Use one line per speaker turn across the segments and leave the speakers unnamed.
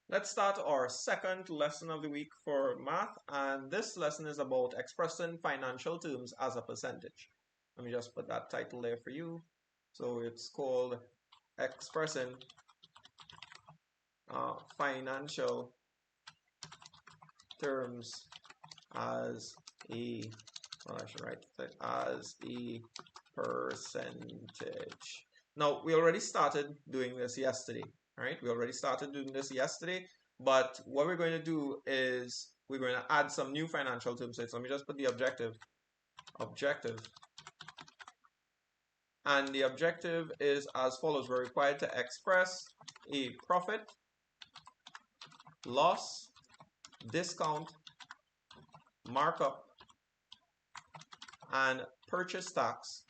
Let's start our second lesson of the week for math, and this lesson is about expressing financial terms as a percentage. Let me just put that title there for you. So it's called expressing financial terms as a, well, I should write it as a percentage. Now, we already started doing this yesterday, right? We already started doing this yesterday, but what we're going to do is we're going to add some new financial terms. So let me just put the objective, and the objective is as follows. We're required to express a profit, loss, discount, markup, and purchase tax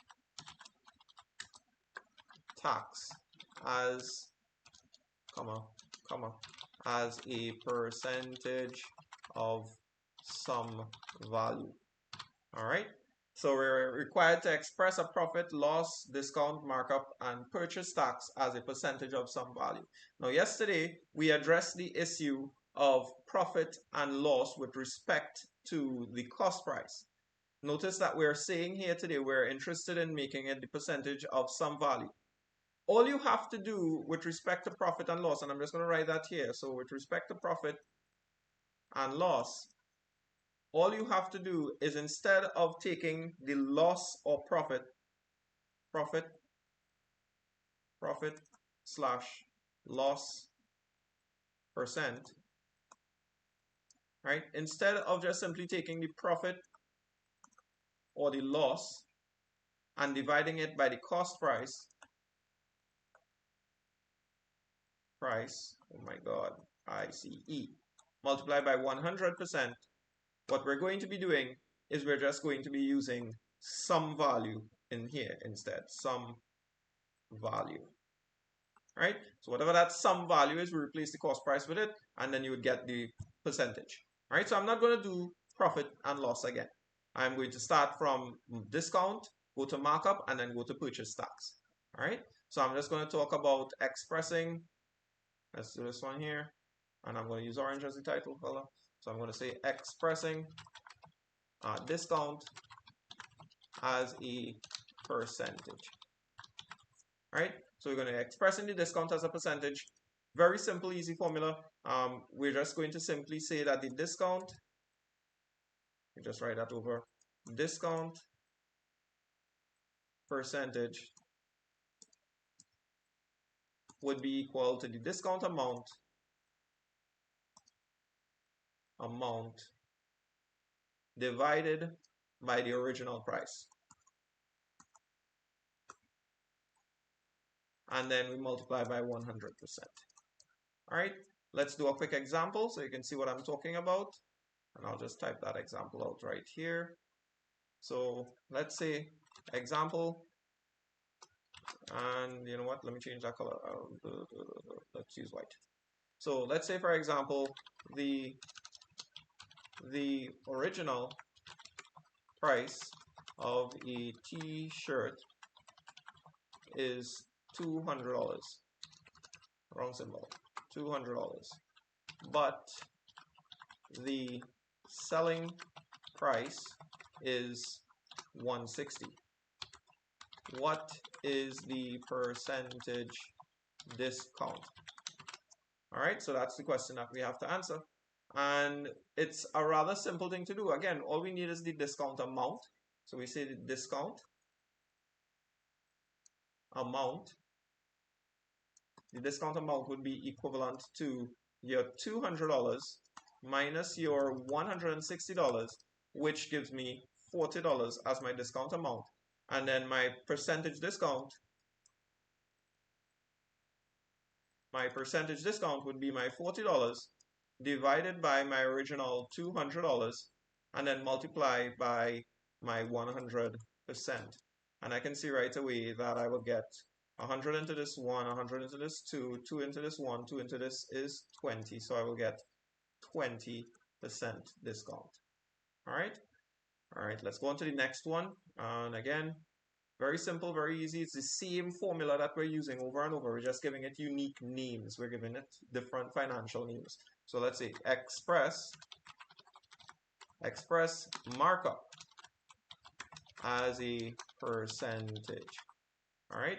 as as a percentage of some value. All right, so we're required to express a profit, loss, discount, markup, and purchase tax as a percentage of some value. Now, yesterday we addressed the issue of profit and loss with respect to the cost price. Notice that we're saying here today we're interested in making it the percentage of some value. All you have to do with respect to profit and loss, and I'm just going to write that here. So with respect to profit and loss, all you have to do is instead of taking the loss or profit slash loss percent, right? Instead of just simply taking the profit or the loss and dividing it by the cost price, oh my God, ICE, multiply by 100%, what we're going to be doing is we're just going to be using some value in here instead, some value, right? So whatever that some value is, we replace the cost price with it, and then you would get the percentage, all right? So I'm not going to do profit and loss again. I'm going to start from discount, go to markup, and then go to purchase tax, all right? So I'm just going to talk about expressing. Let's do this one here, and I'm going to use orange as the title color. So I'm going to say expressing discount as a percentage. All right, so we're going to expressing the discount as a percentage. Very simple, easy formula. We're just going to simply say that the discount, we just write that over, discount percentage would be equal to the discount amount divided by the original price. And then we multiply by 100%. All right, let's do a quick example so you can see what I'm talking about. And I'll just type that example out right here. So let's say example, and you know what, let me change that color. Let's use white. So let's say, for example, the original price of a t-shirt is $200, wrong symbol, $200, but the selling price is $160. What is the percentage discount? All right, so that's the question that we have to answer. And it's a rather simple thing to do. Again, all we need is the discount amount. So we say the discount amount. The discount amount would be equivalent to your $200 minus your $160, which gives me $40 as my discount amount. And then my percentage discount would be my $40 divided by my original $200 and then multiply by my 100%. And I can see right away that I will get 100 into this 1, 100 into this 2, 2 into this 1, 2 into this is 20. So I will get 20% discount. All right, let's go on to the next one. And again, Very simple, very easy. It's the same formula that we're using over and over. We're just giving it unique names. We're giving it different financial names. So let's say express markup as a percentage. All right.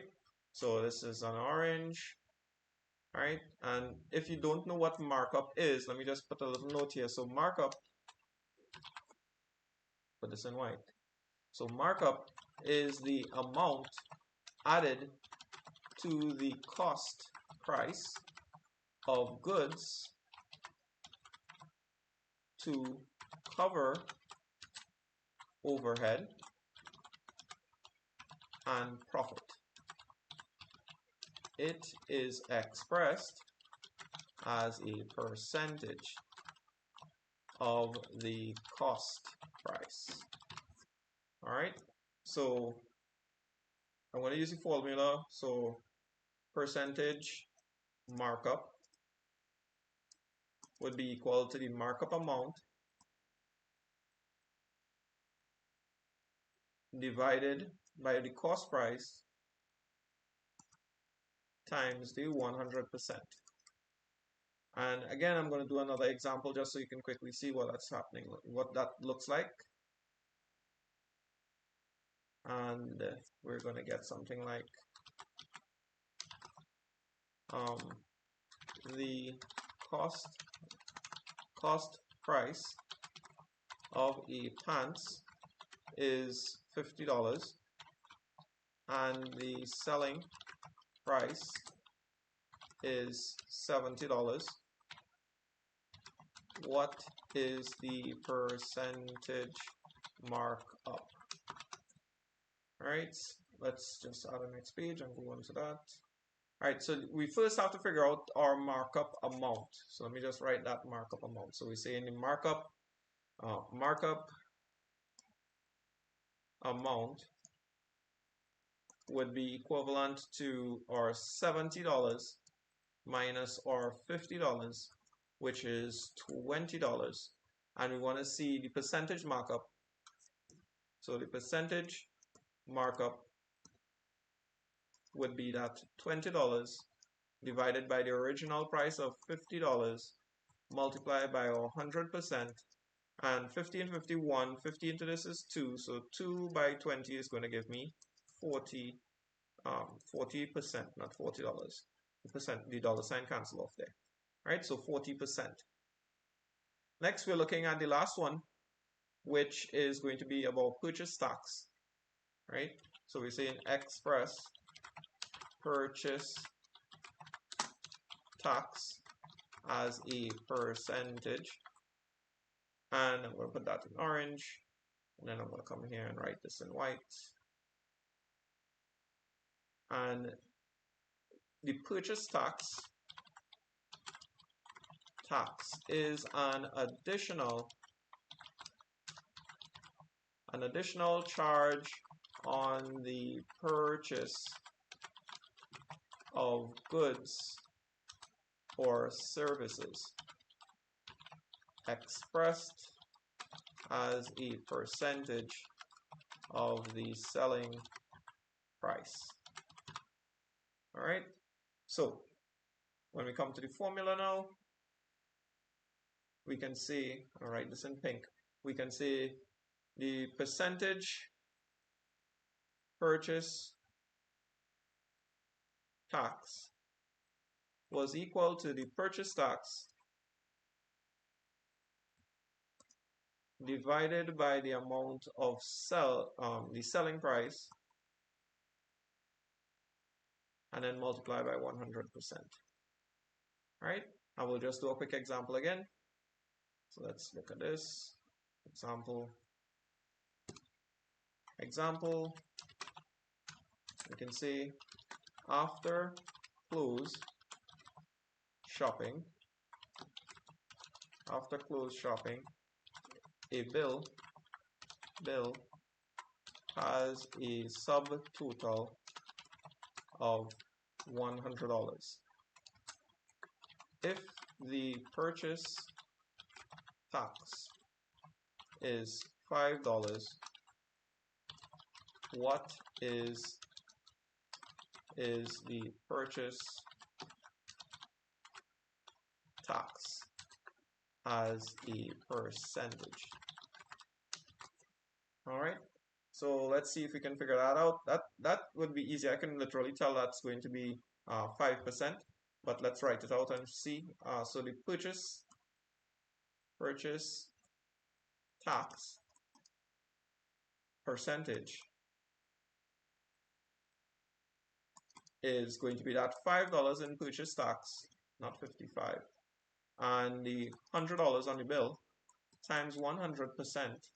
So this is an orange. All right. And if you don't know what markup is, let me just put a little note here. So markup, put this in white. So markup is the amount added to the cost price of goods to cover overhead and profit. It is expressed as a percentage of the cost price. All right, so I'm going to use the formula. So percentage markup would be equal to the markup amount divided by the cost price times the 100%. And again, I'm going to do another example just so you can quickly see what that's happening, what that looks like. And we're going to get something like the cost price of a pants is $50 and the selling price is $70. What is the percentage markup? All right, let's just add a next page and go on to that. All right, so we first have to figure out our markup amount. So let me just write that markup amount. So we say in the markup amount would be equivalent to our $70 minus our $50, which is $20. And we want to see the percentage markup. So the percentage markup would be that $20 divided by the original price of $50 multiplied by 100%, and 50 and 51, 50 into this is 2, so 2 by 20 is going to give me 40%, not $40. The dollar sign cancel off there. All right, so 40%. Next, we're looking at the last one, which is going to be about purchase tax, right? So we're saying express purchase tax as a percentage, and I'm going to put that in orange, and then I'm going to come here and write this in white. And the purchase tax is an additional charge on the purchase of goods or services expressed as a percentage of the selling price. All right, so when we come to the formula now, we can see, I'll write this in pink, we can see the percentage purchase tax was equal to the purchase tax divided by the amount of the selling price, and then multiply by 100%. All right, I will just do a quick example again. So let's look at this example. You can see after close shopping, a bill has a subtotal of $100. If the purchase tax is $5, what is the purchase tax as a percentage. All right, so let's see if we can figure that out. That would be easy. I can literally tell that's going to be 5%, but let's write it out and see. So the purchase tax percentage is going to be that $5 in purchase tax, not 55, and the $100 on the bill times 100%.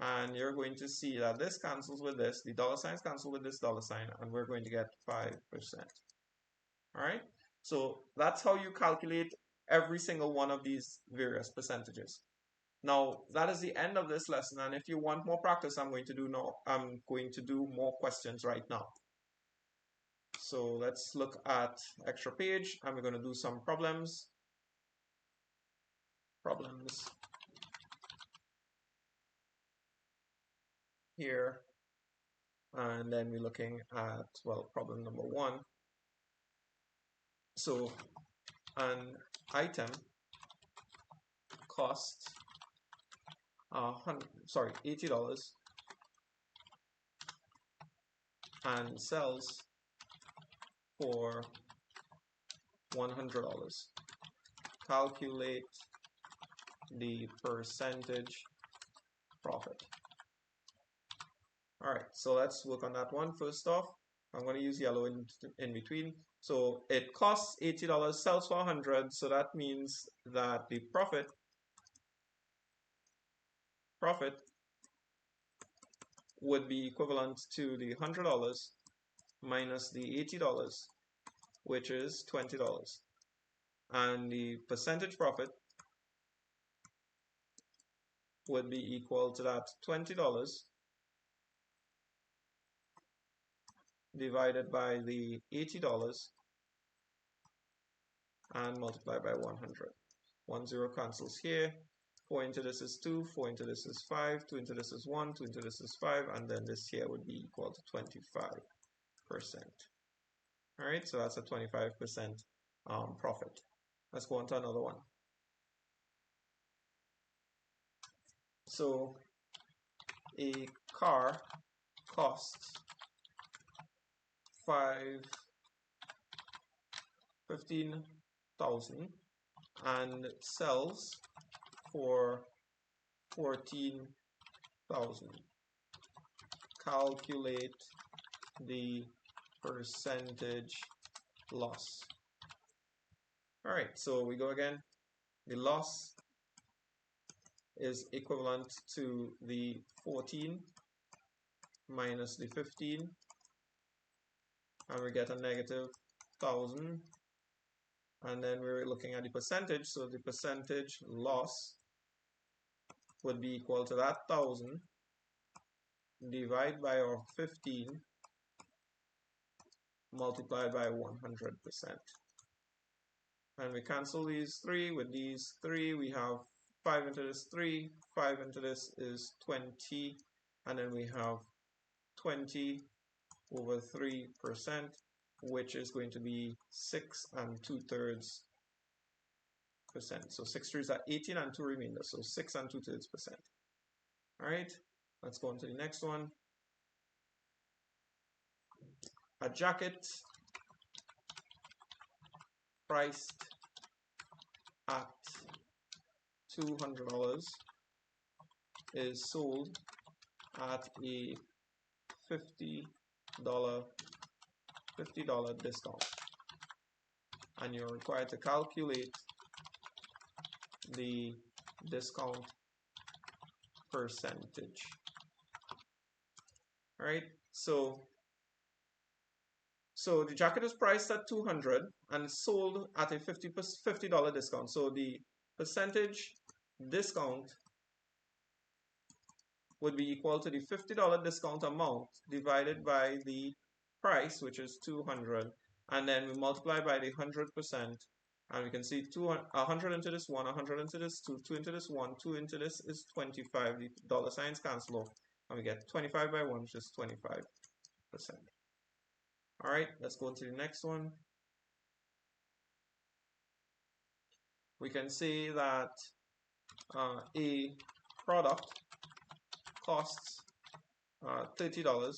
And you're going to see that this cancels with this, the dollar signs cancel with this dollar sign, and we're going to get 5%. All right, so that's how you calculate every single one of these various percentages. Now that is the end of this lesson, and if you want more practice, I'm going to do more questions right now. So let's look at extra page, and we're going to do some problems here, and then we're looking at, well, problem number 1. So an item costs $80 and sells for $100. Calculate the percentage profit. All right, so let's work on that one first off. I'm going to use yellow in between. So it costs $80, sells for $100, so that means that the profit would be equivalent to the $100 minus the $80, which is $20. And the percentage profit would be equal to that $20 divided by the $80 and multiplied by 100. 1 0 cancels here. 4 into this is 2, 4 into this is 5, 2 into this is 1, 2 into this is 5, and then this here would be equal to 25%. All right, so that's a 25% profit. Let's go on to another one. So a car costs $15,000 and sells for $14,000. Calculate the percentage loss. All right, so we go again. The loss is equivalent to the 14 minus the 15, and we get a negative 1,000. And then we're looking at the percentage, so the percentage loss would be equal to that 1,000 divided by our 15 multiplied by 100%. And we cancel these 3 with these 3. We have 5 into this 3, 5 into this is 20, and then we have 20 over 3%, which is going to be 6 2/3%. So 6 3s are 18 and 2 remainder, so 6 2/3%. All right, let's go on to the next one. A jacket priced at $200 is sold at a $50 discount, and you're required to calculate the discount percentage. All right, so the jacket is priced at $200 and sold at a $50 discount. So the percentage discount would be equal to the $50 discount amount divided by the price, which is $200, and then we multiply by the 100%, and we can see 100 into this 1, 100 into this 2, 2 into this 1, 2 into this is 25. The dollar signs cancel off, and we get 25 by 1, which is 25. All right, let's go into the next one. We can see that a product costs $30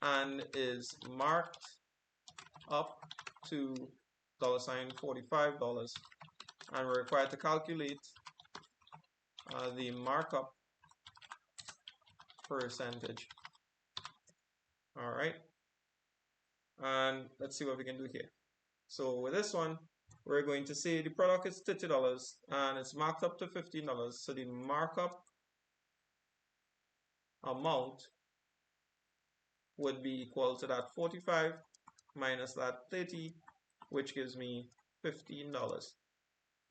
and is marked up to $45, and we're required to calculate the markup percentage. All right, and let's see what we can do here. So with this one, we're going to say the product is $30 and it's marked up to $15. So the markup amount would be equal to that 45 minus that 30, which gives me $15.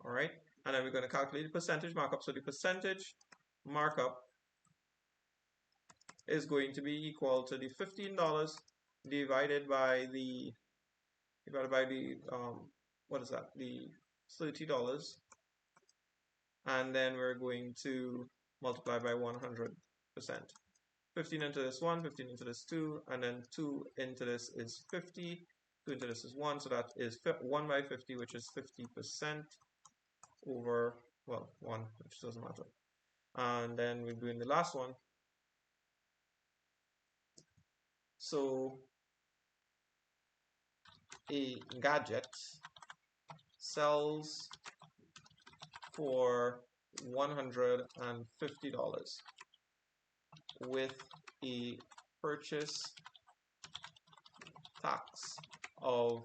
All right, and then we're going to calculate the percentage markup. So the percentage markup is going to be equal to the $15 divided by the what is that, the $30, and then we're going to multiply by 100%. 15 into this 1, 15 into this 2, and then 2 into this is 50, 2 into this is 1, so that is 1 by 50, which is 50% over, well, 1, which doesn't matter. And then we're doing the last one. So a gadget sells for $150 with a purchase tax of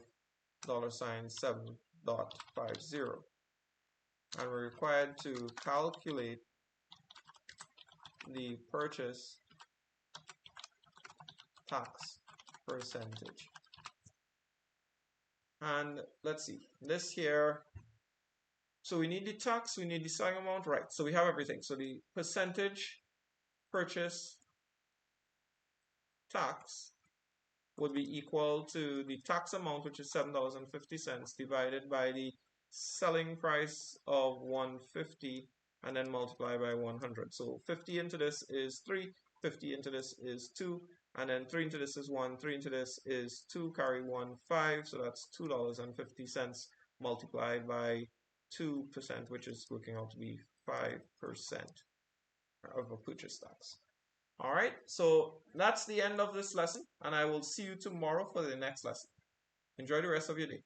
$7.50, and we're required to calculate the purchase tax percentage. And let's see, this here, so we need the tax, we need the selling amount, right? So we have everything. So the percentage purchase tax would be equal to the tax amount, which is $7.50, divided by the selling price of $150, and then multiply by 100. So 50 into this is 3, 50 into this is 2, and then 3 into this is 1, 3 into this is 2, carry 1, 5, so that's $2.50 multiplied by 2%, which is working out to be 5% of a purchase tax. All right, so that's the end of this lesson, and I will see you tomorrow for the next lesson. Enjoy the rest of your day.